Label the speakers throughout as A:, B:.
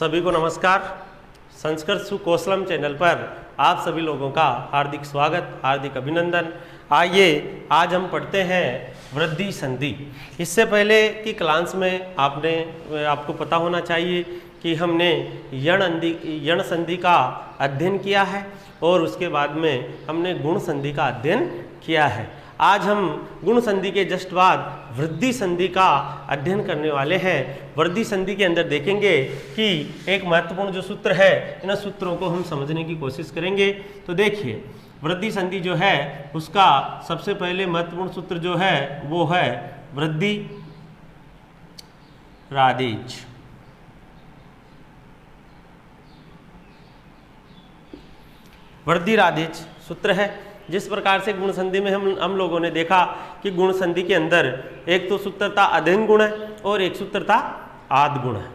A: सभी को नमस्कार। संस्कृत सुकौशलम चैनल पर आप सभी लोगों का हार्दिक स्वागत, हार्दिक अभिनंदन। आइए आज हम पढ़ते हैं वृद्धि संधि। इससे पहले की क्लास में आपको पता होना चाहिए कि हमने यण संधि का अध्ययन किया है और उसके बाद में हमने गुण संधि का अध्ययन किया है। आज हम गुण संधि के जस्ट बाद वृद्धि संधि का अध्ययन करने वाले हैं। वृद्धि संधि के अंदर देखेंगे कि एक महत्वपूर्ण जो सूत्र है, इन सूत्रों को हम समझने की कोशिश करेंगे। तो देखिए, वृद्धि संधि जो है उसका सबसे पहले महत्वपूर्ण सूत्र जो है वो है वृद्धि रादेज। वृद्धि रादेज सूत्र है। जिस प्रकार से गुण संधि में हम लोगों ने देखा कि गुण संधि के अंदर एक तो सूत्र था अधीन गुण है और एक सूत्र था आद गुण है,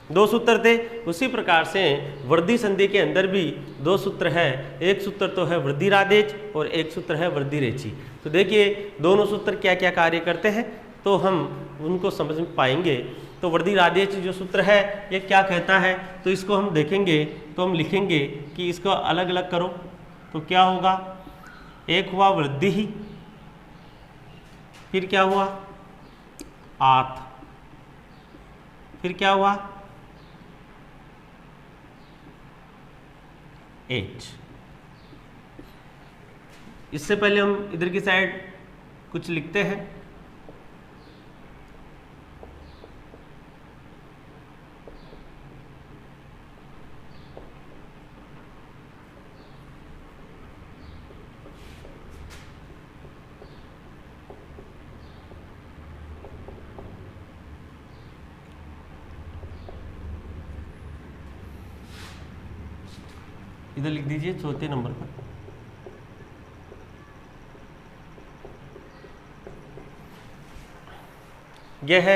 A: दो सूत्र थे। उसी प्रकार से वृद्धि संधि के अंदर भी दो सूत्र है, एक सूत्र तो है वृद्धि रादेज और एक सूत्र है वृद्धि रेची। तो देखिए दोनों सूत्र क्या क्या कार्य करते हैं तो हम उनको समझ पाएंगे। तो वृद्धि रादेज जो सूत्र है ये क्या कहता है, तो इसको हम देखेंगे तो हम लिखेंगे कि इसको अलग अलग करो तो क्या होगा। एक हुआ वृद्धि ही, फिर क्या हुआ आत, फिर क्या हुआ एच। इससे पहले हम इधर की साइड कुछ लिखते हैं। इधर लिख दीजिए चौथे नंबर पर। यह है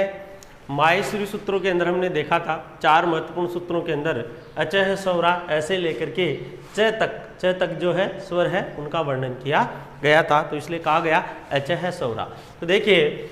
A: माहेश्वरी सूत्रों के अंदर हमने देखा था, चार महत्वपूर्ण सूत्रों के अंदर अचह स्वरा ऐसे लेकर के च तक जो है स्वर है उनका वर्णन किया गया था, तो इसलिए कहा गया अचह स्वरा। तो देखिए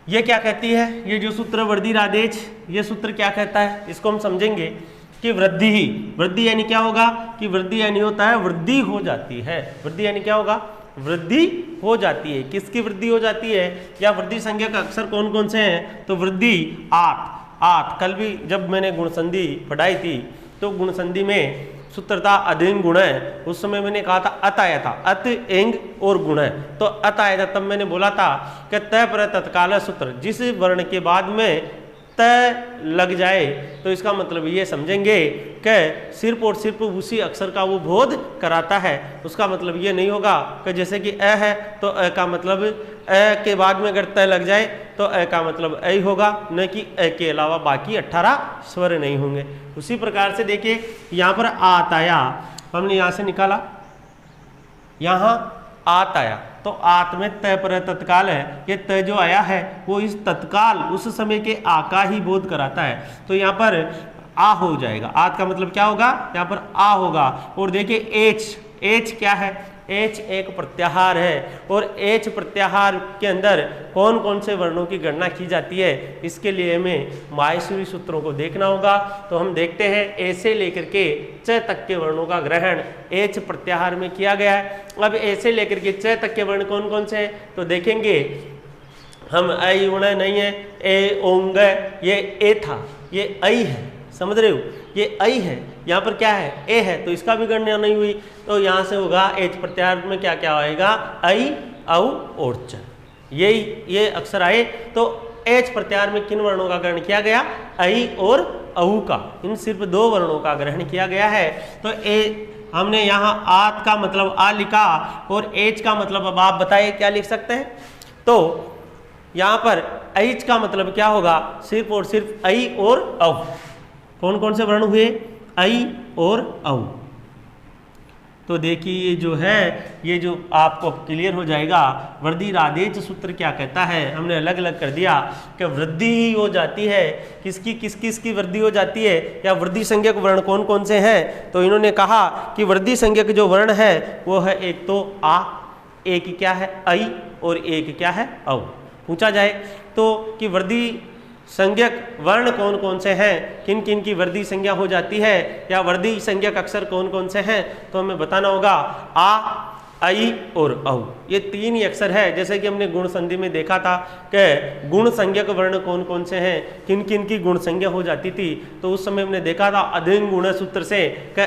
A: ये क्या कहती है, ये जो सूत्र वृद्धि रादेज, ये सूत्र क्या कहता है इसको हम समझेंगे कि वृद्धि ही, वृद्धि यानी क्या होगा कि वृद्धि यानी होता है वृद्धि हो जाती है। वृद्धि यानी क्या होगा, वृद्धि हो जाती है। किसकी वृद्धि हो जाती है या वृद्धि संज्ञा का अक्षर कौन कौन से हैं, तो वृद्धि आत। कल भी जब मैंने गुण संधि पढ़ाई थी तो गुण संधि में सूत्र था अधीन गुण है, उस समय मैंने कहा था अत आया था, अत एंग और गुण है। तो अत आया था तब मैंने बोला था कि तय पर तत्काल सूत्र, जिस वर्ण के बाद में तय लग जाए तो इसका मतलब ये समझेंगे कि सिर्फ और सिर्फ उसी अक्षर का वो बोध कराता है। उसका मतलब ये नहीं होगा कि जैसे कि अ है तो अ का मतलब अ के बाद में अगर तय लग जाए तो अ का मतलब अ होगा, न कि अ के अलावा बाकी 18 स्वर नहीं होंगे। उसी प्रकार से देखिए यहाँ पर आत आया, हमने यहाँ से निकाला, यहाँ आत आया तो आत में तय पर तत्काल है। ये तय जो आया है वो इस तत्काल उस समय के आ का ही बोध कराता है, तो यहाँ पर आ हो जाएगा। आत का मतलब क्या होगा, यहाँ पर आ होगा। और देखिए एच क्या है, एच एक प्रत्याहार है और एच प्रत्याहार के अंदर कौन कौन से वर्णों की गणना की जाती है, इसके लिए हमें माहेश्वरी सूत्रों को देखना होगा। तो हम देखते हैं ए से लेकर के च तक के वर्णों का ग्रहण एच प्रत्याहार में किया गया है। अब ए से लेकर के च तक के वर्ण कौन कौन से हैं, तो देखेंगे हम ऐ उण नहीं है, ए ओंग ये ए था, ये ऐ है, समझ रहे हो, ये ऐ है। यहाँ पर क्या है ए है तो इसका भी गणना नहीं हुई, तो यहाँ से होगा एच प्रत्याहार में क्या क्या आएगा, ऐ औ और च, ये अक्षर आए। तो एच प्रत्याहार में किन वर्णों का ग्रहण किया गया, ऐ और औ का, इन सिर्फ दो वर्णों का ग्रहण किया गया है। तो ए हमने यहाँ आत का मतलब आ लिखा और एच का मतलब अब आप बताइए क्या लिख सकते हैं। तो यहाँ पर ऐच का मतलब क्या होगा, सिर्फ और सिर्फ ऐ और औ। कौन कौन से वर्ण हुए, ऐ और औ। तो देखिए ये जो है, ये जो आपको क्लियर हो जाएगा वृद्धि रादेज सूत्र क्या कहता है। हमने अलग अलग कर दिया कि वृद्धि ही हो जाती है, किसकी वृद्धि हो जाती है या वृद्धि संज्ञक वर्ण कौन कौन से हैं। तो इन्होंने कहा कि वृद्धि संज्ञक जो वर्ण है वो है एक तो आ, एक क्या है ऐ और एक क्या है औ। पूछा जाए तो कि वृद्धि संज्ञक वर्ण कौन कौन से हैं, किन किन की वर्दी संज्ञा हो जाती है, या वर्दी संज्ञक अक्षर कौन कौन से हैं, तो हमें बताना होगा आ, आई और औ। ये तीन ही अक्षर है। जैसे कि हमने गुण संधि में देखा था कि गुण संज्ञक वर्ण कौन कौन से हैं, किन किन की गुण संज्ञा हो जाती थी, तो उस समय हमने देखा था अधिंग गुण सूत्र से कि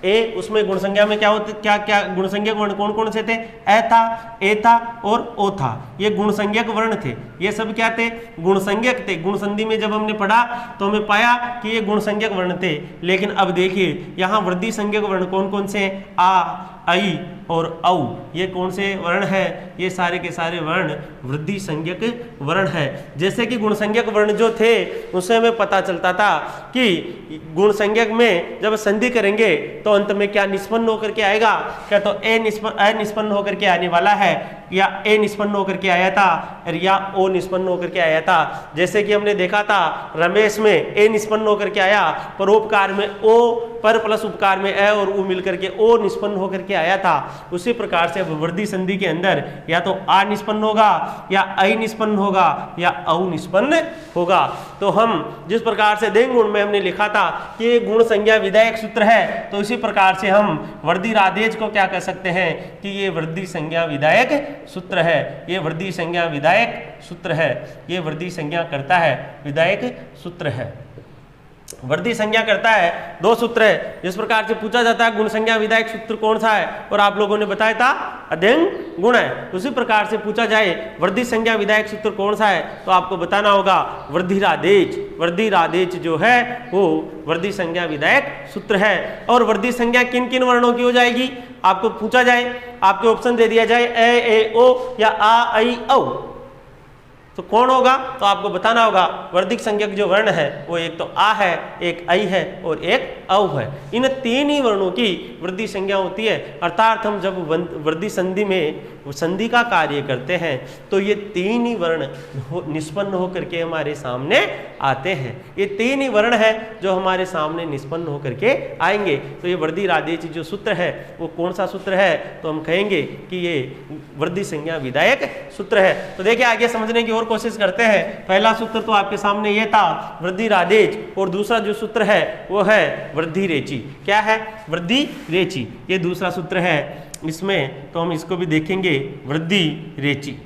A: ए, उसमें गुण संज्ञा में क्या होते, क्या क्या गुण संज्ञक वर्ण कौन कौन से थे, ए था, ए था और ओ था। ये गुण संज्ञक वर्ण थे। ये सब क्या थे, गुण संज्ञक थे। गुण संधि में जब हमने पढ़ा तो हमें पाया कि ये गुण संज्ञक वर्ण थे। लेकिन अब देखिए यहाँ वृद्धि संज्ञक वर्ण कौन कौन से हैं, आ, आई और औ। ये कौन से वर्ण है, ये सारे के सारे वर्ण वृद्धि संज्ञक वर्ण है। जैसे कि गुण संज्ञक वर्ण जो थे उससे हमें पता चलता था कि गुण संज्ञक में जब संधि करेंगे तो अंत में क्या निष्पन्न होकर के आएगा, क्या तो ए निष्पन्न होकर के आने वाला है, या ए निष्पन्न होकर के आया था, या ओ निष्पन्न होकर के आया था। जैसे कि हमने देखा था रमेश में ए निष्पन्न होकर के आया, परोपकार में ओ, पर प्लस उपकार में ए और उ मिलकर के ओ निष्पन्न होकर के आया था। उसी प्रकार से वृद्धि संधि के अंदर या तो आ निष्पन्न होगा, या आई निष्पन्न होगा, या औ निष्पन्न होगा। तो हम जिस प्रकार से देंग गुण में हमने लिखा था कि ये गुण संज्ञा विधायक सूत्र है, तो इसी प्रकार से हम वृद्धि राधेज को क्या कह सकते हैं कि ये वृद्धि संज्ञा विधायक सूत्र है। ये वृद्धि संज्ञा विधायक सूत्र है। ये वृद्धि संज्ञा करता है विधायक सूत्र है। वृद्धि संज्ञा करता है दो सूत्र है। जिस प्रकार से पूछा जाता है गुण संज्ञा विधायक सूत्र कौन सा है, और आप लोगों ने बताया था अध्ययन गुण है। उसी प्रकार से पूछा जाए वृद्धि संज्ञा विधायक सूत्र कौन सा है, तो आपको बताना होगा वृद्धि राधेज। वृद्धि राधेज जो है वो वृद्धि संज्ञा विधायक सूत्र है। और वृद्धि संज्ञा किन किन वर्णों की हो जाएगी, आपको पूछा जाए, आपके ऑप्शन दे दिया जाए ए ओ या आ, आई, औ, तो कौन होगा, तो आपको बताना होगा वर्धिक संज्ञक जो वर्ण है वो एक तो आ है, एक आई है और एक औ है। इन तीन ही वर्णों की वृद्धि संज्ञा होती है। अर्थात हम जब वृद्धि संधि में संधि का कार्य करते हैं तो ये तीन ही वर्ण निष्पन्न होकर के हमारे सामने आते हैं। ये तीन ही वर्ण है जो हमारे सामने निष्पन्न होकर के आएंगे। तो ये वृद्धि राधेज जो सूत्र है वो कौन सा सूत्र है, तो हम कहेंगे कि ये वृद्धि संज्ञा विधायक सूत्र है। तो देखिए आगे समझने की और कोशिश करते हैं। पहला सूत्र तो आपके सामने ये था वृद्धि राधेज, और दूसरा जो सूत्र है वो है वृद्धि रेची। क्या है, वृद्धि रेची, ये दूसरा सूत्र है। इसमें तो हम इसको भी देखेंगे वृद्धि रेची।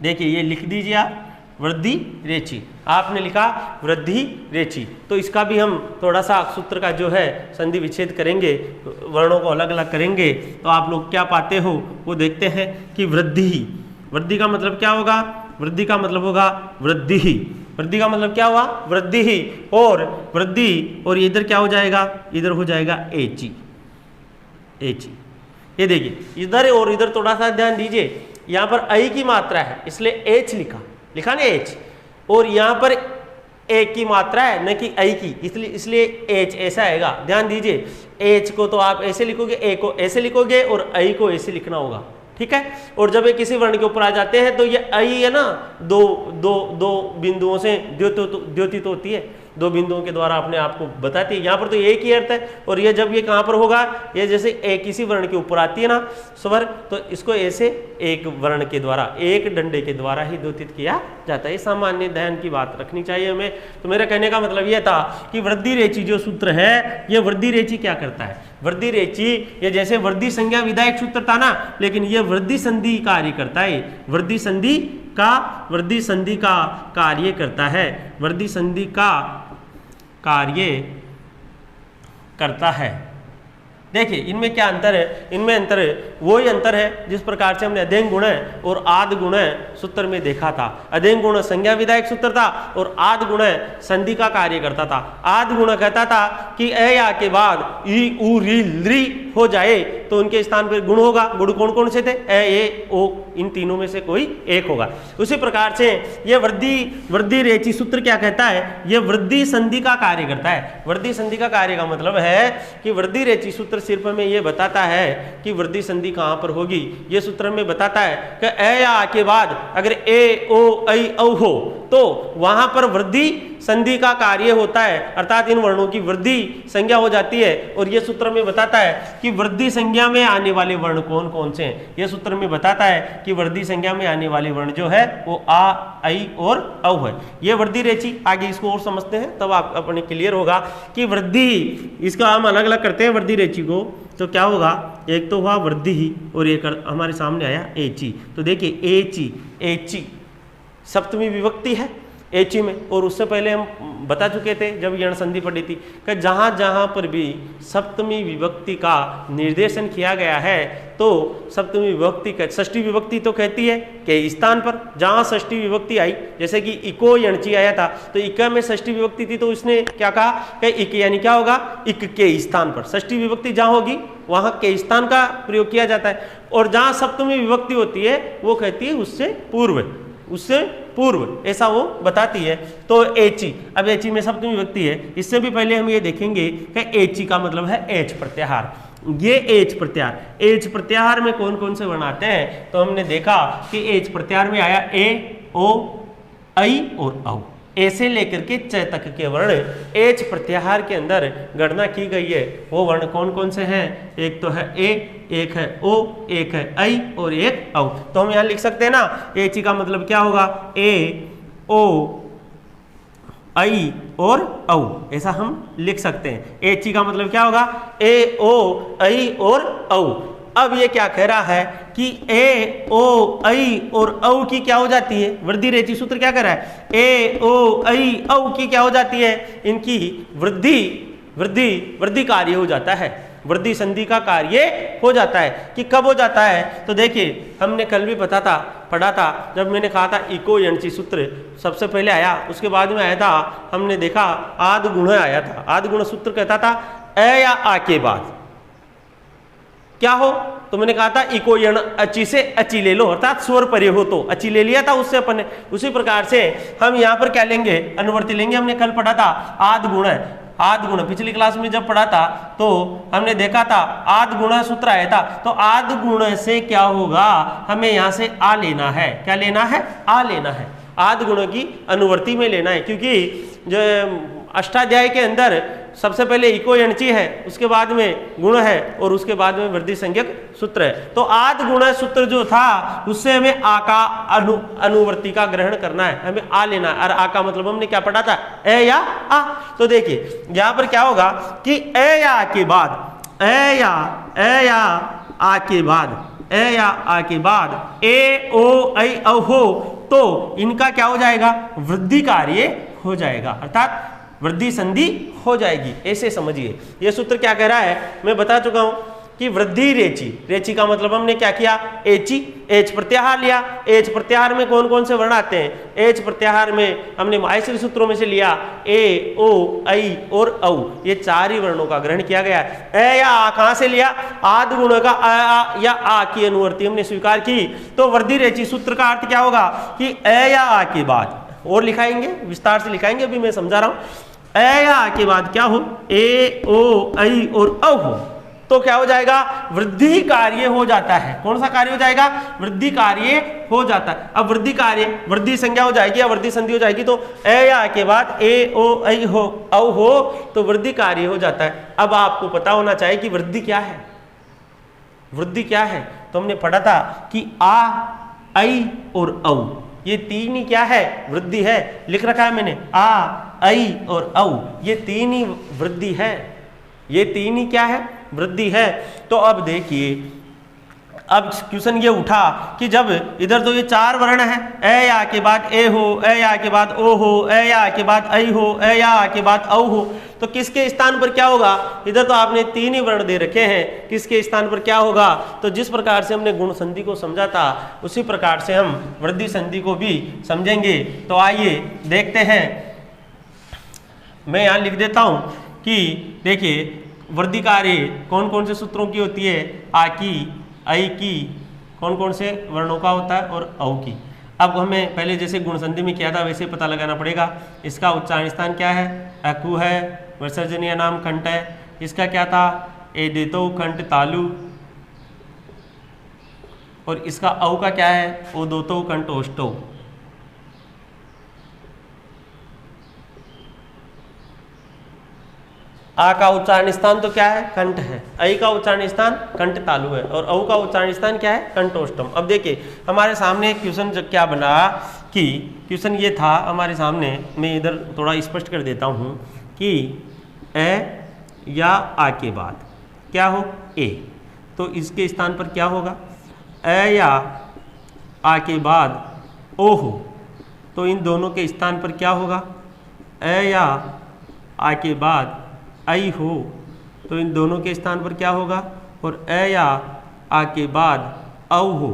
A: देखिए ये लिख दीजिए आप वृद्धि रेची, आपने लिखा वृद्धि रेची। तो इसका भी हम थोड़ा सा सूत्र का जो है संधि विच्छेद करेंगे, वर्णों को अलग अलग करेंगे, तो आप लोग क्या पाते हो वो देखते हैं कि वृद्धि, वृद्धि का मतलब क्या होगा, वृद्धि का मतलब होगा वृद्धि ही। वृद्धि का मतलब क्या हुआ, वृद्धि ही, और वृद्धि और इधर क्या हो जाएगा, इधर हो जाएगा एची, एची। ये देखिए इधर और इधर थोड़ा सा ध्यान दीजिए, यहाँ पर आई की मात्रा है इसलिए एच लिखा ना एच, और यहाँ पर ए की मात्रा है न कि आई की, इसलिए एच ऐसा आएगा। ध्यान दीजिए एच को तो आप ऐसे लिखोगे, ए को ऐसे लिखोगे और आई को ऐसे लिखना होगा, ठीक है। और जब ये किसी वर्ण के ऊपर आ जाते हैं तो ये आई है ना, दो बिंदुओं से द्योतित होती है, दो बिंदुओं के द्वारा अपने आप को बताती है। यहाँ पर तो एक ही अर्थ है, और ये जब ये कहाँ पर होगा, ये जैसे एक किसी वर्ण के ऊपर आती है ना स्वर, तो इसको ऐसे एक वर्ण के द्वारा, एक डंडे के द्वारा ही द्योतित किया जाता है। ये सामान्य ध्यान की बात रखनी चाहिए हमें। तो मेरा कहने का मतलब ये था कि वृद्धि रेची जो सूत्र है, ये वृद्धि रेची क्या करता है, वृद्धि रेची ये जैसे वृद्धि संज्ञा विधायक सूत्र था ना, लेकिन ये वृद्धि संधि कार्य करता है। वृद्धि संधि का कार्य करता है, वृद्धि संधि का कार्य करता है। देखिए इनमें क्या अंतर है, इनमें अंतर है वही अंतर है जिस प्रकार से हमने अध्ययन गुण और आद गुण सूत्र में देखा था। अध्ययन गुण संज्ञा विधायक सूत्र था और आद गुण संधि का कार्य करता था। आद गुण कहता था कि ए या के बाद ई उ री ली हो जाए तो उनके स्थान पर गुण होगा। गुण कौन कौन से थे, ए ओ, इन तीनों में से कोई एक होगा। उसी प्रकार से ये वृद्धि रेची सूत्र क्या कहता है, ये वृद्धि संधि का कार्य करता है। वृद्धि संधि का कार्य का मतलब है कि वृद्धि रेची सूत्र सिर्फ हमें ये बताता है कि वृद्धि संधि कहां पर होगी। ये सूत्र में बताता है कि ए या आ के बाद अगर ए ओ आई औ हो तो वहां पर वृद्धि संधि का कार्य होता है, अर्थात इन वर्णों की वृद्धि संज्ञा हो जाती है। और ये सूत्र में बताता है कि वृद्धि संज्ञा में आने वाले वर्ण कौन कौन से हैं। ये सूत्र में बताता है कि वृद्धि संज्ञा में आने वाले वर्ण जो है वो आ, आई और औ है। ये वृद्धि रेची, आगे इसको और समझते हैं तब आप अपने क्लियर होगा कि वृद्धि, इसका हम अलग अलग करते हैं वृद्धि रेची को। तो क्या होगा, एक तो हुआ वृद्धि ही और एक हमारे सामने आया एची। तो देखिए एची, एची सप्तमी विभक्ति है एची में, और उससे पहले हम बता चुके थे जब यण संधि पढ़ी थी कि जहाँ जहाँ पर भी सप्तमी विभक्ति का निर्देशन किया गया है तो सप्तमी विभक्ति का षष्ठी विभक्ति तो कहती है के स्थान पर, जहाँ षष्ठी विभक्ति आई, जैसे कि इको यणची आया था तो इका में षष्ठी विभक्ति थी तो उसने क्या कहा कि इक यानी क्या होगा, इक के स्थान पर। षष्ठी विभक्ति जहाँ होगी वहाँ के स्थान का प्रयोग किया जाता है, और जहाँ सप्तमी विभक्ति होती है वो कहती है उससे पूर्व, उससे पूर्व, ऐसा वो बताती है। तो एची, अब एची में सप्तमी विभक्ति है। इससे भी पहले हम ये देखेंगे कि एची का मतलब है एच प्रत्याहार। ये एच प्रत्याहार, एच प्रत्याहार में कौन कौन से वर्ण आते हैं, तो हमने देखा कि एच प्रत्याहार में आया ए, ओ, ऐ और औ। ऐसे लेकर के च तक के वर्ण एच प्रत्याहार के अंदर गणना की गई है। वो वर्ण कौन कौन से हैं, एक तो है ए, एक है ओ, एक है ऐ और एक औ। तो हम यहाँ लिख सकते हैं ना, एची का मतलब क्या होगा, ए, ओ, ऐ और औ, ऐसा हम लिख सकते हैं। एची का मतलब क्या होगा, ए, ओ, ऐ और औ। अब ये क्या कह रहा है कि ए, ओ, ऐ और औ की क्या हो जाती है, वृद्धि रेची सूत्र क्या कह रहा है, ए, ओ, ऐ, औ की क्या हो जाती है, इनकी वृद्धि वृद्धि वृद्धि कार्य हो जाता है, वृद्धि संधि का कार्य हो जाता है। कि कब हो जाता है, तो देखिए हमने कल भी पढ़ा था जब मैंने कहा था इको यणची सूत्र सबसे पहले आया, उसके बाद में आया था हमने देखा आद गुण आया था। आद गुण सूत्र कहता था ए या आ के बाद क्या हो, तो मैंने कहा था इको यण अची से अची ले लो, अर्थात स्वर परे हो तो अची ले लिया था उससे अपन ने। उसी प्रकार से हम यहाँ पर क्या लेंगे, अनुवर्ती लेंगे। हमने कल पढ़ा था आद गुण, आद गुण पिछली क्लास में जब पढ़ा था तो हमने देखा था आद गुण सूत्र आया था। तो आद गुण से क्या होगा, हमें यहाँ से आ लेना है, क्या लेना है, आ लेना है, आद गुण की अनुवर्ती में लेना है। क्योंकि जो अष्टाध्याय के अंदर सबसे पहले इको यणची है, उसके बाद में गुण है और उसके बाद में वृद्धि संज्ञक सूत्र है। तो आद गुण सूत्र जो था उससे हमें आ का अनुवर्ती का ग्रहण करना है, हमें आ लेना है। और आ का मतलब हमने क्या पढ़ा था, ए या आ। तो देखिए यहाँ पर क्या होगा कि ए या आ के बाद, ए या आ के बाद, ए या आ के बाद ए, ओ, ऐ, औ हो, तो इनका क्या हो जाएगा, वृद्धि कार्य हो जाएगा, अर्थात वृद्धि संधि हो जाएगी। ऐसे समझिए ये सूत्र क्या कह रहा है, मैं बता चुका हूं कि वृद्धि रेची, रेची का मतलब हमने क्या किया, एची, एच प्रत्याहार लिया। एच प्रत्याहार में कौन कौन से वर्ण आते हैं, एच प्रत्याहार में हमने माहेश्वरी सूत्रों में से लिया ए, ओ, ऐ और औ, ये चार ही वर्णों का ग्रहण किया गया है। ए या आ कहां से लिया, आद गुण का आ या आ की अनुवर्ती हमने स्वीकार की। तो वृद्धि रेची सूत्र का अर्थ क्या होगा कि ए या आ के बाद, और लिखाएंगे विस्तार से लिखाएंगे, अभी मैं समझा रहा हूं। ए या आ के बाद क्या हो, ए, ओ, ऐ और औ हो, तो क्या हो जाएगा, वृद्धि कार्य हो जाता है। कौन सा कार्य हो जाएगा, वृद्धि कार्य हो जाता है। अब वृद्धि कार्य, वृद्धि संज्ञा हो जाएगी या वृद्धि संधि हो जाएगी, तो ए या आ के बाद ए, ओ, ऐ हो, औ हो, तो वृद्धि कार्य हो जाता है। अब आपको पता होना चाहिए कि वृद्धि क्या है, वृद्धि क्या है। तो हमने पढ़ा था कि आ, ऐ और औ, ये तीन ही क्या है, वृद्धि है। लिख रखा है मैंने, आ, ऐ और औ, ये तीन ही वृद्धि है, ये तीन ही क्या है, वृद्धि है। तो अब देखिए, अब क्वेश्चन ये उठा कि जब इधर तो ये चार वर्ण है, ए या के बाद ए हो, ए या के बाद ओ हो, ए या के बाद ऐ हो, ए या के बाद औ हो, तो किसके स्थान पर क्या होगा, इधर तो आपने तीन ही वर्ण दे रखे हैं, किसके स्थान पर क्या होगा। तो जिस प्रकार से हमने गुण संधि को समझा था उसी प्रकार से हम वृद्धि संधि को भी समझेंगे। तो आइए देखते हैं, मैं यहाँ लिख देता हूँ कि देखिए वृद्धि कार्य कौन कौन से सूत्रों की होती है, आ की, ऐ की, कौन कौन से वर्णों का होता है, और औ की। अब हमें पहले जैसे गुण संधि में किया था वैसे पता लगाना पड़ेगा। इसका उच्चारण स्थान क्या है, अकु है, विसर्जनीय नाम कंठ है। इसका क्या था, ए देतो कंठ तालु, और इसका औ का क्या है, ओ दोतो कंठ ओष्टो। आ का उच्चारण स्थान तो क्या है, कंठ है। ऐ का उच्चारण स्थान कंठ तालु है और औ का उच्चारण स्थान क्या है, कंठोष्टम। अब देखिए हमारे सामने एक क्वेश्चन क्या बना कि क्वेश्चन ये था हमारे सामने, मैं इधर थोड़ा स्पष्ट कर देता हूँ कि ए या आ के बाद क्या हो, ए, तो इसके स्थान पर क्या होगा, ए या आ के बाद ओ हो, तो इन दोनों के स्थान पर क्या होगा, ए या आ के बाद आई हो, तो इन दोनों के स्थान पर क्या होगा, और ए या आ के बाद औ हो,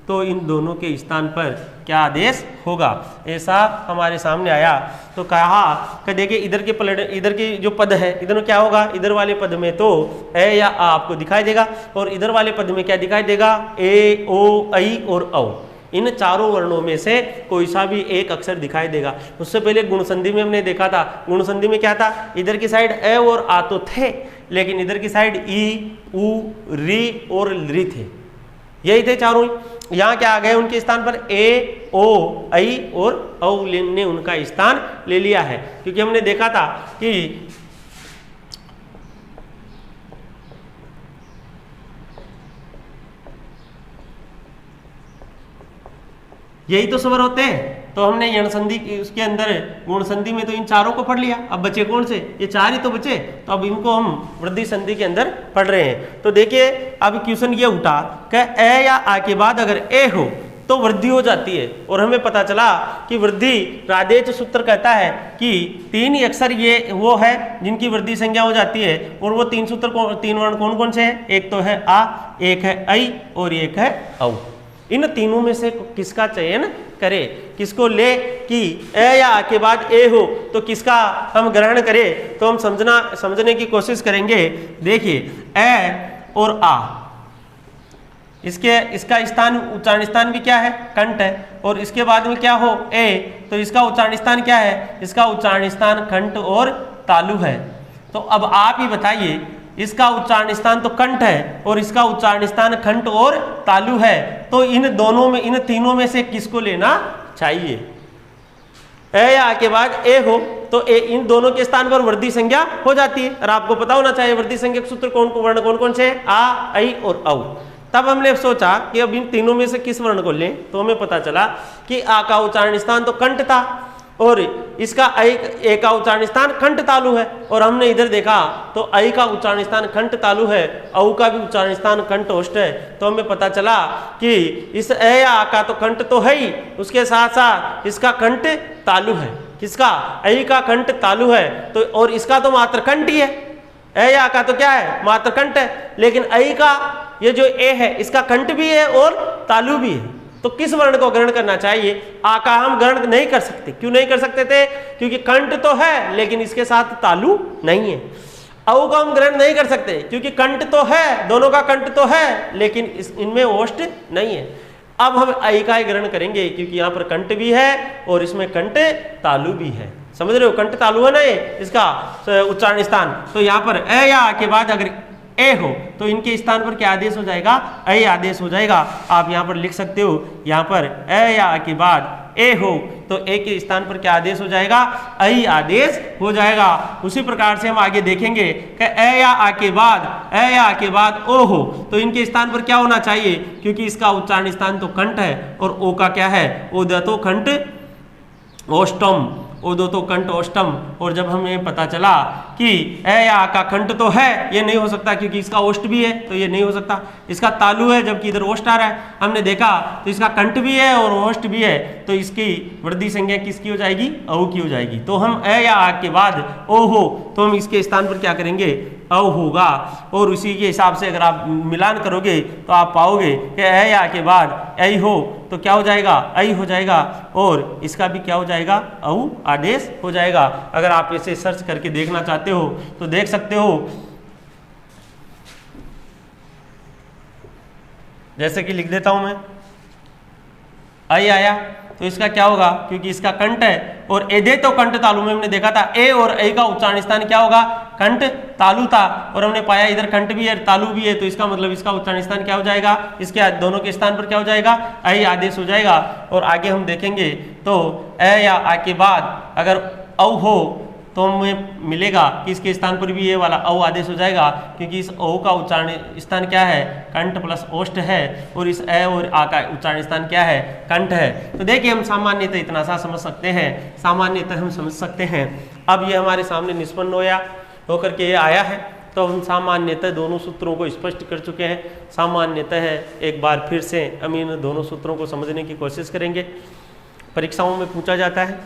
A: तो इन दोनों के स्थान पर क्या आदेश होगा, ऐसा हमारे सामने आया। तो कहा कि देखिए इधर की जो पद है, इधर क्या होगा, इधर वाले पद में तो ए या आ आपको दिखाई देगा और इधर वाले पद में क्या दिखाई देगा, ए, ओ, ऐ और औ। इन चारों वर्णों में से कोई सा भी एक अक्षर दिखाई देगा। उससे पहले गुण संधि में हमने देखा था, गुण संधि में क्या था, इधर की साइड ए और आ तो थे, लेकिन इधर की साइड ई, उ, री और री थे, यही थे चारों। यहाँ क्या आ गए उनके स्थान पर, ए, ओ, ऐ और औ ने उनका स्थान ले लिया है। क्योंकि हमने देखा था कि यही तो स्वर होते हैं। तो हमने यण संधि उसके अंदर गुण संधि में तो इन चारों को पढ़ लिया, अब बचे कौन से, ये चार ही तो बचे, तो अब इनको हम वृद्धि संधि के अंदर पढ़ रहे हैं। तो देखिए अब क्वेश्चन ये उठा कि ए या आ के बाद अगर ए हो तो वृद्धि हो जाती है, और हमें पता चला कि वृद्धि राधेच सूत्र कहता है कि तीन ही अक्षर ये वो है जिनकी वृद्धि संज्ञा हो जाती है, और वो तीन सूत्र तीन वर्ण कौन कौन से हैं, एक तो है आ, एक है ऐ और एक है औ। इन तीनों में से किसका चयन करें, किसको ले कि ए या आ के बाद ए हो तो किसका हम ग्रहण करें, तो हम समझने की कोशिश करेंगे। देखिए ए और आ, इसका स्थान उच्चारण स्थान भी क्या है, कंठ है, और इसके बाद में क्या हो ए, तो इसका उच्चारण स्थान क्या है, इसका उच्चारण स्थान कंठ और तालु है। तो अब आप ही बताइए, इसका उच्चारण स्थान तो कंठ है और इसका उच्चारण स्थान कंठ और तालु है, तो इन दोनों में, इन तीनों में से किसको लेना चाहिए। ए या आ के बाद ए हो तो ए, इन दोनों के स्थान पर वृद्धि संज्ञा हो जाती है, और आपको पता होना चाहिए वृद्धि संज्ञा के सूत्र वर्ण कौन कौन से, आ, ऐ और औ। तब हमने सोचा कि अब इन तीनों में से किस वर्ण को लें, तो हमें पता चला कि आ का उच्चारण स्थान तो कंठ था और इसका ए का उच्चारण स्थान कंठ तालु है, और हमने इधर देखा तो ऐ का उच्चारण स्थान कंठ तालु है, औ का भी उच्चारण स्थान कंठ ओष्ठ है। तो हमें पता चला कि इस ए या आ का तो कंठ तो है ही, उसके साथ साथ इसका कंठ तालु है, किसका, ऐ का कंठ तालु है, तो और इसका तो मात्र कंठ ही है, ए या आ का तो क्या है, मात्र कंठ है, लेकिन ऐ का ये जो ए है इसका कंठ भी है और तालु भी है। तो किस वर्ण को ग्रहण करना चाहिए, आ का हम ग्रहण नहीं कर सकते। क्यों नहीं कर सकते थे, क्योंकि कंठ तो है लेकिन इसके साथ तालु नहीं है। औ का हम ग्रहण नहीं कर सकते क्योंकि कंठ तो है, दोनों का कंठ तो है लेकिन इनमें ओष्ठ नहीं है। अब हम ऐ का ही ग्रहण करेंगे क्योंकि यहाँ पर कंठ भी है और इसमें कंठ तालु भी है। समझ रहे हो, कंठ तालु है ना ये इसका उच्चारण स्थान। तो यहाँ पर ए या आ के बाद अगर ए हो तो इनके स्थान पर क्या आदेश हो जाएगा, ऐ आदेश हो जाएगा। आप यहाँ पर लिख सकते हो, यहाँ पर ए या आ के बाद ए हो तो ए के स्थान पर क्या आदेश हो जाएगा, ऐ आदेश हो जाएगा। उसी प्रकार से हम आगे देखेंगे कि ए या आ के बाद ओ हो तो इनके स्थान पर क्या होना चाहिए, क्योंकि इसका उच्चारण स्थान तो कंठ है और ओ का क्या है, ओदतो कंठ ओष्टम, ओदतो कंठ ओष्टम। और जब हमें पता चला कि ए या आ का कंठ तो है, ये नहीं हो सकता क्योंकि इसका ओष्ठ भी है, तो ये नहीं हो सकता। इसका तालु है जबकि इधर ओष्ठ आ रहा है, हमने देखा तो इसका कंठ भी है और ओष्ठ भी है, तो इसकी वृद्धि संज्ञा किसकी हो जाएगी, औ की हो जाएगी। तो हम ए या आ के बाद ओ हो तो हम इसके स्थान पर क्या करेंगे, औ होगा। और उसी के हिसाब से अगर आप मिलान करोगे तो आप पाओगे कि ए या के बाद ऐ हो तो क्या हो जाएगा, ऐ हो जाएगा, और इसका भी क्या हो जाएगा, औ आदेश हो जाएगा। अगर आप इसे सर्च करके देखना चाहते हो तो देख सकते हो, जैसे कि लिख देता हूं मैं, ऐ आया तो इसका क्या होगा, क्योंकि इसका कंठ है और एदे तो कंठ तालु में हमने देखा था ए और ऐ का उच्चारण स्थान क्या होगा, कंठ तालु था, और हमने पाया इधर कंठ भी है तालु भी है, तो इसका मतलब इसका उच्चारण स्थान क्या हो जाएगा, इसके दोनों के स्थान पर क्या हो जाएगा, ऐ आदेश हो जाएगा। और आगे हम देखेंगे तो ए या आ के बाद अगर औ हो तो हमें मिलेगा कि इसके स्थान पर भी ये वाला औ आदेश हो जाएगा, क्योंकि इस औ का उच्चारण स्थान क्या है, कंठ प्लस ओष्ठ है, और इस ए और आ का उच्चारण स्थान क्या है, कंठ है। तो देखिए हम सामान्यतः इतना सा समझ सकते हैं, सामान्यतः हम समझ सकते हैं। अब ये हमारे सामने निष्पन्न होकर के ये आया है, तो हम सामान्यतः दोनों सूत्रों को स्पष्ट कर चुके हैं। सामान्यतः एक बार फिर से हम इन दोनों सूत्रों को समझने की कोशिश करेंगे। परीक्षाओं में पूछा जाता है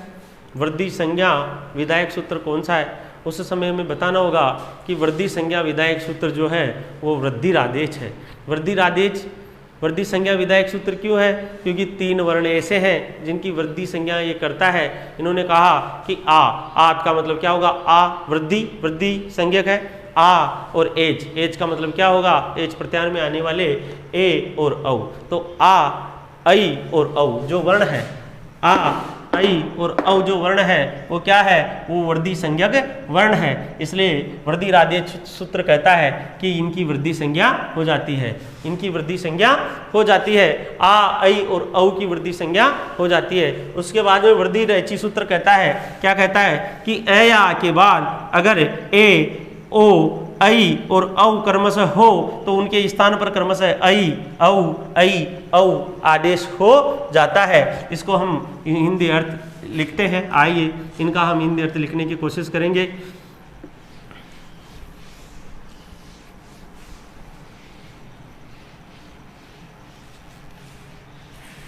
A: वृद्धि संज्ञा विधायक सूत्र कौन सा है, उस समय हमें बताना होगा कि वृद्धि संज्ञा विधायक सूत्र जो है वो वृद्धिरादेश है। वृद्धि संज्ञा विधायक सूत्र क्यों है, क्योंकि 3 वर्ण ऐसे हैं जिनकी वृद्धि संज्ञा ये करता है। इन्होंने कहा कि आ का मतलब क्या होगा, आ वृद्धि संज्ञक है, आ और एज का मतलब क्या होगा, एज प्रत्याहार में आने वाले ए और औ। तो आ ऐ और औ जो वर्ण है, आ ऐ और औ जो वर्ण है वो क्या है, वो वृद्धि संज्ञक वर्ण है। इसलिए वृद्धिरादेश सूत्र कहता है कि इनकी वृद्धि संज्ञा हो जाती है, इनकी वृद्धि संज्ञा हो जाती है, आ ऐ और औ की वृद्धि संज्ञा हो जाती है। उसके बाद में वृद्धिरेची सूत्र कहता है, क्या कहता है कि ए या के बाद अगर ए ओ ऐ और औ कर्मशः हो तो उनके स्थान पर क्रमशः ऐ औ आदेश हो जाता है। इसको हम हिंदी अर्थ लिखते हैं। आइए इनका हम हिंदी अर्थ लिखने की कोशिश करेंगे।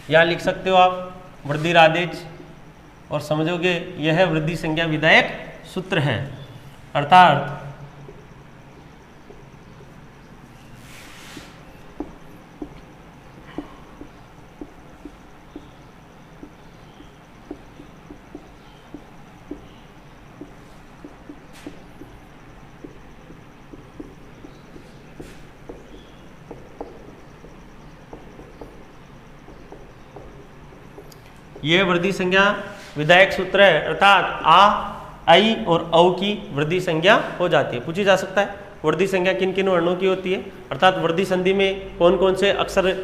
A: यहाँ लिख सकते हो आप वृद्धिरादेश और समझोगे यह वृद्धि संज्ञा विधायक सूत्र है, अर्थात यह वृद्धि संज्ञा विधायक सूत्र है, अर्थात आ ऐ और औ की वृद्धि संज्ञा हो जाती है। पूछी जा सकता है वृद्धि संज्ञा किन किन वर्णों की होती है, अर्थात वृद्धि संधि में कौन कौन से अक्षर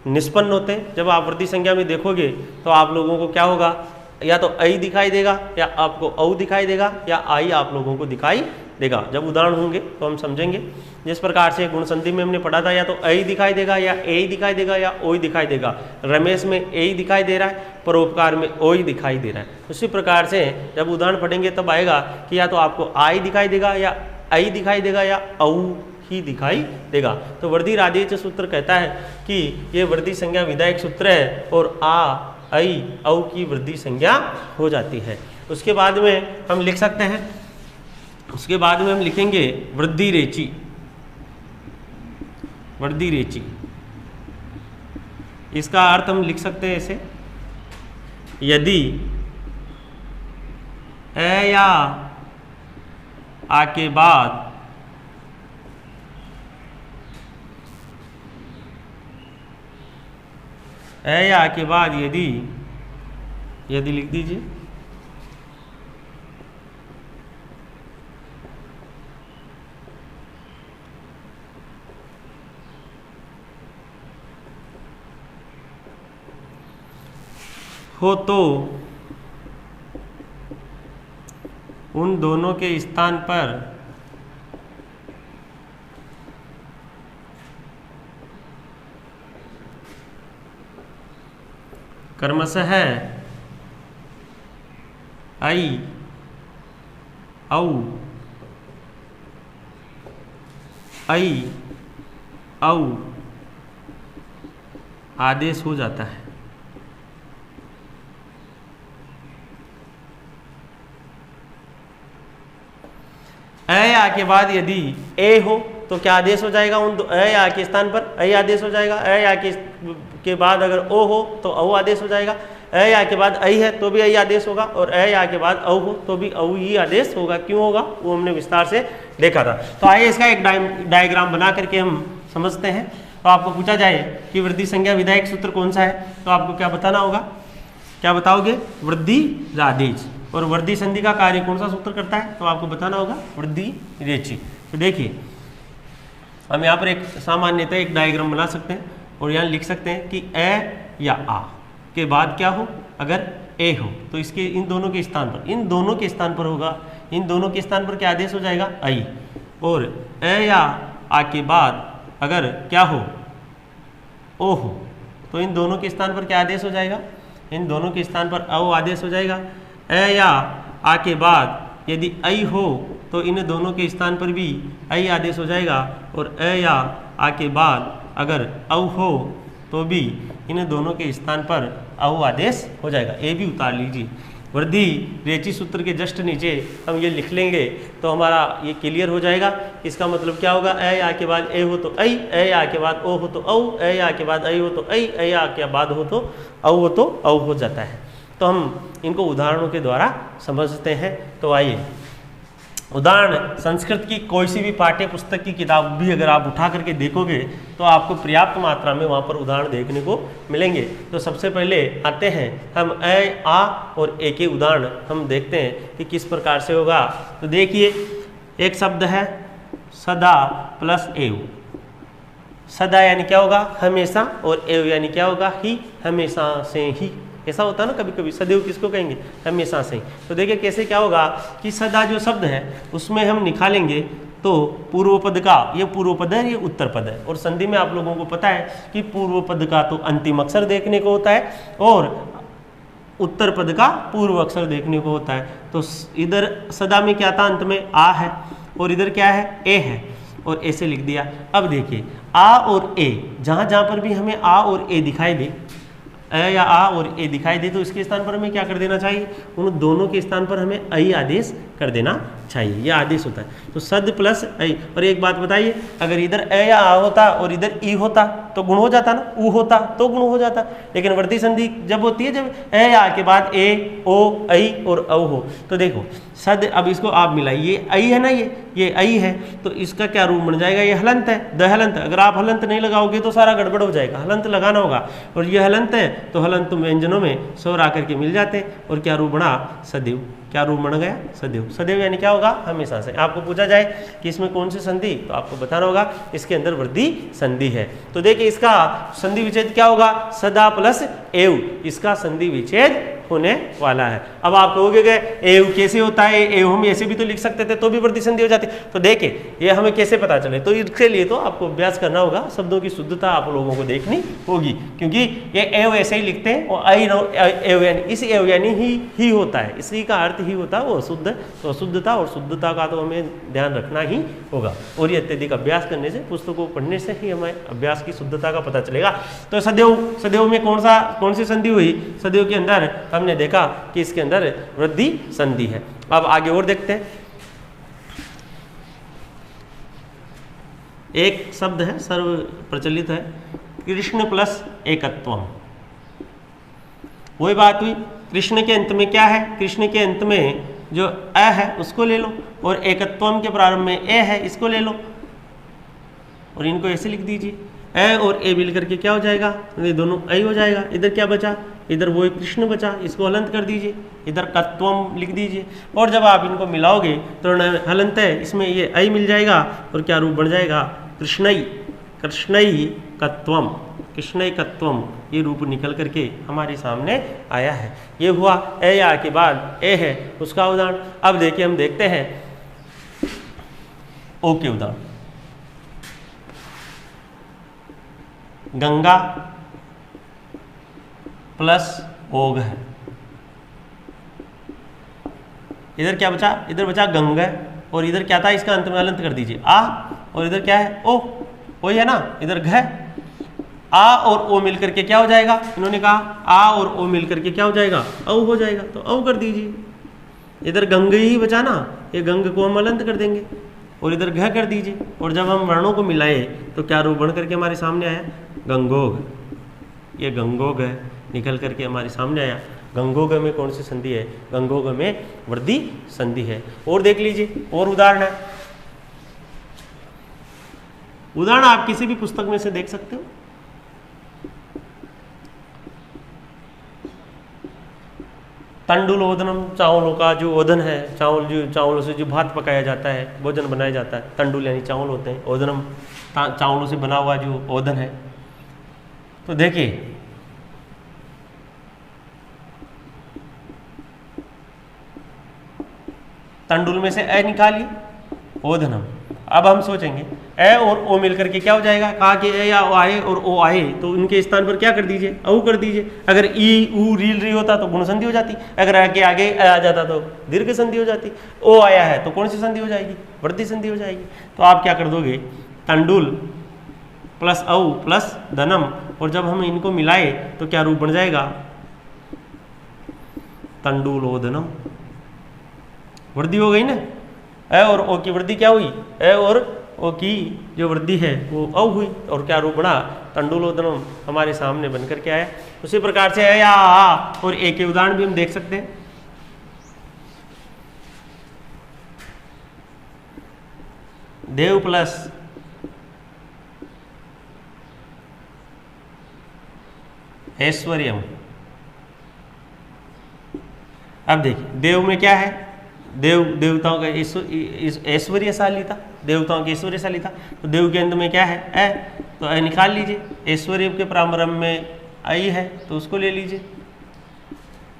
A: निष्पन्न होते हैं। जब आप वृद्धि संज्ञा में देखोगे तो आप लोगों को क्या होगा, या तो ऐ दिखाई देगा, या आपको औ दिखाई देगा, या आई आप लोगों को दिखाई देगा। जब उदाहरण होंगे तो हम समझेंगे। जिस प्रकार से गुण संधि में हमने पढ़ा था, या तो ऐ दिखाई देगा, या ए दिखाई देगा, या ओ दिखाई देगा। रमेश में ए दिखाई दे रहा है, परोपकार में ओ दिखाई दे रहा है। उसी प्रकार से जब उदाहरण पढ़ेंगे तब आएगा कि या तो आपको आई दिखाई देगा, या ऐ दिखाई देगा, या औ ही दिखाई देगा। तो वृद्धिरादेश सूत्र कहता है कि ये वृद्धि संज्ञा विधायक सूत्र है और आ ऐ औ की वृद्धि संज्ञा हो जाती है। उसके बाद में हम लिख सकते हैं, उसके बाद में हम लिखेंगे वृद्धिरेची। इसका अर्थ हम लिख सकते हैं ऐसे, यदि ए या आ के बाद यदि लिख दीजिए, हो तो उन दोनों के स्थान पर क्रमशः ऐ औ आदेश हो जाता है। ए या के बाद यदि ए हो तो क्या आदेश हो जाएगा, उन ए या के स्थान पर ऐ आदेश हो जाएगा। ए या के बाद अगर ओ हो तो औ आदेश हो जाएगा। ए या के बाद ऐ है तो भी ऐ आदेश होगा, और ए या के बाद औ हो तो भी औ ही आदेश होगा। क्यों होगा वो हमने विस्तार से देखा था। तो आइए इसका एक डायग्राम बना करके हम समझते हैं। तो आपको पूछा जाए कि वृद्धि संज्ञा विधायक सूत्र कौन सा है, तो आपको क्या बताना होगा, क्या बताओगे, वृद्धिरादेश। और वृद्धि संधि का कार्य कौन सा सूत्र करता है, तो आपको बताना होगा वृद्धिरेची। तो देखिए हम यहाँ पर एक सामान्यतः एक डायग्राम बना सकते हैं और यहाँ लिख सकते हैं कि ए या आ के बाद क्या हो, अगर ए हो तो इसके इन दोनों के स्थान पर होगा इन दोनों के स्थान पर क्या आदेश हो जाएगा, आई। और ए या आ के बाद अगर क्या हो, ओ हो, तो इन दोनों के स्थान पर क्या आदेश हो जाएगा, इन दोनों के स्थान पर औ आदेश हो जाएगा। ए या आ के बाद यदि आई हो तो इन दोनों के स्थान पर भी आई आदेश हो जाएगा। और ए या आ के बाद अगर औ हो तो भी इन दोनों के स्थान पर औ आदेश हो जाएगा। ए भी उतार लीजिए। वृद्धि रेची सूत्र के जस्ट नीचे हम ये लिख लेंगे तो हमारा ये क्लियर हो जाएगा। इसका मतलब क्या होगा, ए या के बाद ए हो तो आई, ए या के बाद ओ हो तो औ, ए या के बाद आई हो तो आई, ए या के बाद हो तो औ हो जाता है। तो हम इनको उदाहरणों के द्वारा समझते हैं। तो आइए, उदाहरण संस्कृत की कोई सी भी पाठ्य पुस्तक की किताब भी अगर आप उठा करके देखोगे तो आपको पर्याप्त मात्रा में वहाँ पर उदाहरण देखने को मिलेंगे। तो सबसे पहले आते हैं हम ए, आ और ए के उदाहरण हम देखते हैं कि किस प्रकार से होगा। तो देखिए, एक शब्द है सदा प्लस एव। सदा यानी क्या होगा, हमेशा, और एव यानी क्या होगा, ही, हमेशा से ही। ऐसा होता है ना कभी कभी, सदैव किसको कहेंगे, हमेशा से। तो देखिए कैसे क्या होगा कि सदा जो शब्द है उसमें हम निकालेंगे तो पूर्व पद का, ये पूर्व पद है, ये उत्तर पद है। और संधि में आप लोगों को पता है कि पूर्व पद का तो अंतिम अक्षर देखने को होता है और उत्तर पद का पूर्व अक्षर देखने को होता है। तो इधर सदा में क्या था, अंत में आ है और इधर क्या है, ए है, और ऐसे लिख दिया। अब देखिए, आ और ए, जहाँ जहाँ पर भी हमें आ और ए दिखाई दे, ए या आ और ए दिखाई दे, तो इसके स्थान पर हमें क्या कर देना चाहिए, उन दोनों के स्थान पर हमें आई आदेश कर देना चाहिए। यह आदेश होता है। तो सद प्लस आई। और एक बात बताइए, अगर इधर ए या आ होता और इधर ई होता तो गुण हो जाता ना, ऊ होता तो गुण हो जाता। लेकिन वृद्धि संधि जब होती है जब ए या आ के बाद ए, ओ, आई और औ हो। तो देखो सद, अब इसको आप मिलाइए, ये आई है ना, ये आई है, तो इसका क्या रूप बन जाएगा, ये हलंत है, द हलंत। अगर आप हलंत नहीं लगाओगे तो सारा गड़बड़ हो जाएगा, हलंत लगाना होगा। और ये हलंत है तो हलंत व्यंजनों में स्वर आकर के मिल जाते हैं। और क्या रूप बना, सदैव। क्या रूप बन गया, सदैव। सदैव यानी क्या होगा, हमेशा से। आपको पूछा जाए कि इसमें कौन सी संधि, तो आपको बताना होगा इसके अंदर वृद्धि संधि है। तो देखिए इसका संधि विच्छेद क्या होगा, सदा प्लस एव, इसका संधि विच्छेद होने वाला है। अब आप कहोगे एव कैसे होता है, एव हम ऐसे भी तो लिख सकते थे तो भी वृद्धि संधि हो जाती। तो देखिए ये हमें कैसे पता चले, तो इसके लिए तो आपको अभ्यास करना होगा, शब्दों की शुद्धता आप लोगों को देखनी होगी। क्योंकि ये एव ऐसे ही लिखते हैं और आई एव यानी, इस एव यानी ही होता है, इसी का अर्थ ही होता है वो शुद्ध। तो शुद्धता और शुद्धता का तो हमें ध्यान रखना ही होगा। और ये अत्यधिक अभ्यास करने से, पुस्तकों को पढ़ने से ही हमें अभ्यास की शुद्धता का पता चलेगा। तो सदैव में कौन सी संधि हुई, सदैव के अंदर हमने देखा कि इसके अंदर वृद्धि संधि है। अब आगे और देखते हैं। एक शब्द है सर्व प्रचलित है, कृष्ण प्लस एकत्वम। वही बात हुई, कृष्ण के अंत में क्या है, कृष्ण के अंत में जो अ है उसको ले लो, और एकत्वम के प्रारंभ में ए है, इसको ले लो और इनको ऐसे लिख दीजिए। ए और ए मिल करके क्या हो जाएगा, ये दोनों आई हो जाएगा। इधर क्या बचा, इधर वो कृष्ण बचा, इसको हलंत कर दीजिए, इधर कत्वम लिख दीजिए। और जब आप इनको मिलाओगे तो हलंत है, इसमें ये आई मिल जाएगा और क्या रूप बन जाएगा, कृष्णई कत्वम, कृष्णई कत्वम, ये रूप निकल करके हमारे सामने आया है। ये हुआ ए या के बाद ए है उसका उदाहरण। अब देखिए हम देखते हैं ओ के उदाहरण। गंगा प्लस ओग है, इधर क्या बचा, इधर बचा गंगा, और इधर क्या था, इसका अंत में हलंत कर दीजिए आ, और इधर क्या है ओ, वही है ना, इधर घ। आ और ओ मिलकर के क्या हो जाएगा, इन्होंने कहा आ और ओ मिलकर के क्या हो जाएगा, औ हो जाएगा, तो औ कर दीजिए। इधर गंग ही बचा ना, ये गंग को हम हलंत कर देंगे और इधर घ कर दीजिए। और जब हम वर्णों को मिलाए तो क्या रूप बन करके हमारे सामने आया, गंगोग। ये गंगोग है, निकल करके हमारे सामने आया। गंगोग में कौन सी संधि है, गंगोग में वृद्धि संधि है। और देख लीजिए और उदाहरण है, उदाहरण आप किसी भी पुस्तक में से देख सकते हो। तंडुल ओदनम, चावलों का जो ओदन है, चावलों से जो भात पकाया जाता है, भोजन बनाया जाता है। तंडुल यानी चावल होते हैं, ओदनम चावलों से बना हुआ जो ओदन है। तो देखिए तंडुल में से ए निकालिए, ओधनम। अब हम सोचेंगे ए और ओ मिलकर के क्या हो जाएगा, कहा कि ए या ओ आए और ओ आए तो उनके स्थान पर क्या कर दीजिए, औ कर दीजिए। अगर ई ऊ रील री होता तो गुण संधि हो जाती, अगर आगे आगे आ जाता तो दीर्घ संधि हो जाती। ओ आया है तो कौन सी संधि हो जाएगी, वृद्धि संधि हो जाएगी। तो आप क्या कर दोगे, तंडुल प्लस औ प्लस धनम, और जब हम इनको मिलाए तो क्या रूप बन जाएगा, तंडुलोदनम। वृद्धि हो गई ना, ए और ओ की वृद्धि क्या हुई, ए और ओ की जो वृद्धि है वो औ हुई, और क्या रूप बना, तंडुलोदनम हमारे सामने बनकर के आया। उसी प्रकार से ए या आ और ए के उदाहरण भी हम देख सकते हैं। देव प्लस ऐश्वर्यम। अब देखिए देव में क्या है, देव देवताओं का ऐश्वर्यशाली था, देवताओं की ऐश्वर्यशाली था, तो देव के अंत में क्या है, ए, तो ए निकाल लीजिए। ऐश्वर्य के प्रारंभ में आई है तो उसको ले लीजिए,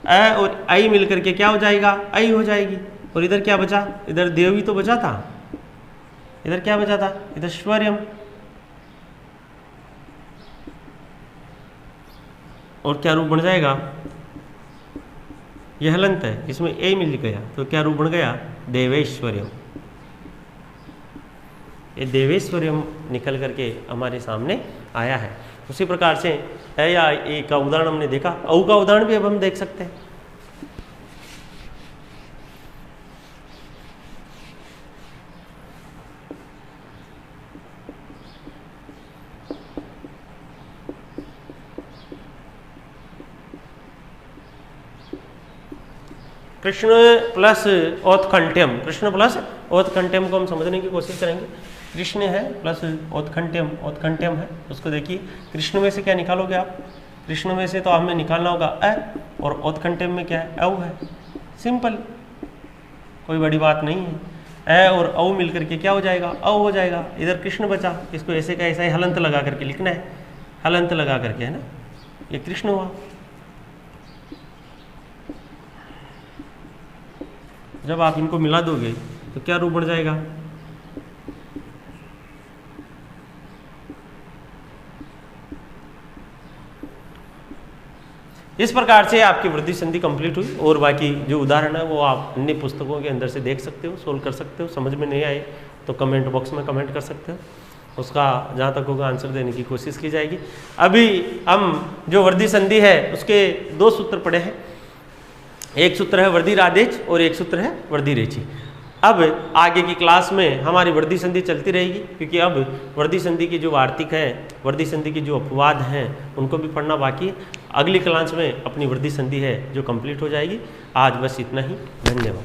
A: ए और आई मिलकर के क्या हो जाएगा, आई हो जाएगी। और इधर क्या बचा, इधर देव ही तो बचा था, इधर क्या बचा था, इधर ऐश्वर्यम, और क्या रूप बन जाएगा, यह हलंत है, इसमें ए मिल गया तो क्या रूप बन गया, देवेश्वर्यम। ये देवेश्वर्यम निकल करके हमारे सामने आया है। उसी प्रकार से ए या ए का उदाहरण हमने देखा, औ का उदाहरण भी अब हम देख सकते हैं। कृष्ण प्लस औत्कंठ्यम, कृष्ण प्लस औत्कंठ्यम को हम समझने की कोशिश करेंगे। कृष्ण है प्लस औत्कंठ्यम, औत्कंठ्यम है, उसको देखिए। कृष्ण में से क्या निकालोगे आप, कृष्ण में से तो हमें निकालना होगा अ, और औत्कंठ्यम में क्या है, औ है। सिंपल, कोई बड़ी बात नहीं है। ए और औ मिलकर के क्या हो जाएगा, औ हो जाएगा। इधर कृष्ण बचा, इसको ऐसे का ऐसा ही हलंत लगा करके लिखना है, हलंत लगा करके, है ना, ये कृष्ण हुआ। जब आप इनको मिला दोगे तो क्या रूप बढ़ जाएगा, इस प्रकार से आपकी वृद्धि संधि कंप्लीट हुई। और बाकी जो उदाहरण है वो आप अन्य पुस्तकों के अंदर से देख सकते हो, सोल्व कर सकते हो। समझ में नहीं आए तो कमेंट बॉक्स में कमेंट कर सकते हो, उसका जहाँ तक होगा आंसर देने की कोशिश की जाएगी। अभी हम जो वृद्धि संधि है उसके दो सूत्र पढ़े हैं, एक सूत्र है वृद्धि रादेच और एक सूत्र है वृद्धि रेची। अब आगे की क्लास में हमारी वृद्धि संधि चलती रहेगी, क्योंकि अब वृद्धि संधि की जो वार्तिक है, वृद्धि संधि की जो अपवाद हैं उनको भी पढ़ना बाकी है। अगली क्लास में अपनी वृद्धि संधि है जो कंप्लीट हो जाएगी। आज बस इतना ही, धन्यवाद।